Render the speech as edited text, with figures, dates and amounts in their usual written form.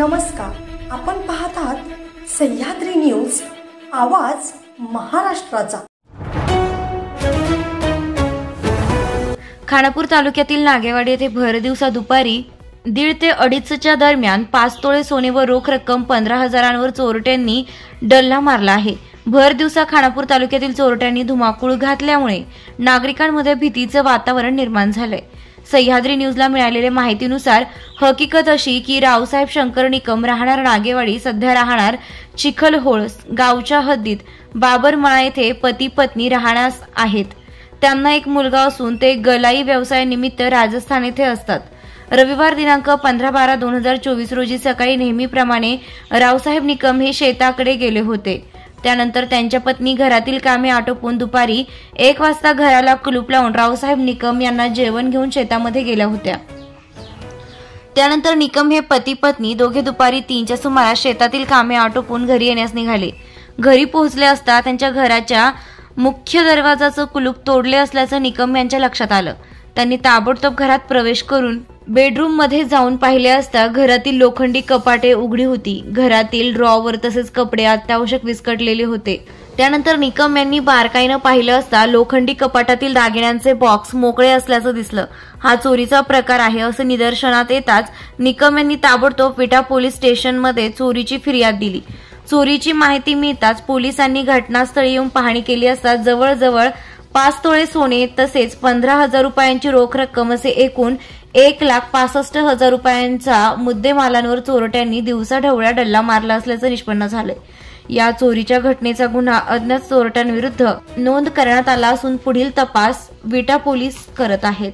नमस्कार, आपण पाहत आहात सह्याद्री न्यूज, आवाज महाराष्ट्राचा। खानापूर तालुक्यातील नागेवाडी येथे भर दिवसा दुपारी 1:30 ते 2:30च्या दरम्यान 5 तोळे सोने व रोख रक्कम 15,000वर चोरट्यांनी डल्ला मारला आहे। भर दिवसा खानापूर तालुक्यातील चोरट्यांनी धुमाकूळ घातल्यामुळे नागरिकांमध्ये भीतीचे वातावरण निर्माण झाले। सह्याद्री न्यूजला मिळालेल्या माहितीनुसार हकीकत अशी की रावसाहेब शंकर निकम राहणार नागेवाडी सध्या राहणार चिखलहोळ गावच्या हद्दीत बाबरमळा येथे पती पत्नी राहण्यास आहेत। त्यांना एक मुलगा असून ते गलाई व्यवसायानिमित्त राजस्थान येथे असतात। रविवार दिनांक 15/12/2024 रोजी सकाळी नेहमीप्रमाणे रावसाहेब निकम हे शेताकडे गेले होते। त्यानंतर त्यांच्या पत्नी घरातील कामे आटोपून दुपारी 1 वाजता घराला कुलूप लावून रावसाहेब निकम यांना जेवण घेऊन शेतामध्ये गेल्या होत्या। त्यानंतर निकम हे पती पत्नी दोघे दुपारी 3च्या सुमारास शेतातील कामे आटोपून घरी येण्यास निघाले। घरी पोहोचले असता त्यांच्या घराच्या मुख्य दरवाजाचं कुलूप तोडले असल्याचं निकम यांच्या लक्षात आलं। त्यांनी ताबडतोब घरात प्रवेश करून बेडरूम मध्ये जाऊन पाहिले असता घरातील लोखंडी कपाटे उघडी होती। घरातील ड्रॉवर तसेच कपडे अत्यावश्यक विस्कटलेले होते। त्यानंतर निकम यांनी बारकाईनं पाहिलं असता लोखंडी कपाटातील दागिन्यांचे बॉक्स मोकळे असल्याचं दिसलं। हा चोरीचा प्रकार आहे असं निदर्शनात येताच निकम यांनी ताबडतोब विटा पोलीस स्टेशनमध्ये चोरीची फिर्याद दिली। चोरीची माहिती मिळताच पोलिसांनी घटनास्थळी येऊन पाहणी केली असता जवळजवळ 5 तोळे सोने तसेच 15,000 रुपयांची रोख रक्कम असे एकूण 1,65,000 रुपयांचा मुद्देमालांवर चोरट्यांनी दिवसाढवळ्या डल्ला मारला असल्याचं निष्पन्न झालंय। या चोरीच्या घटनेचा गुन्हा अज्ञात चोरट्यांविरुद्ध नोंद करण्यात आला असून पुढील तपास विटा पोलीस करत आहेत।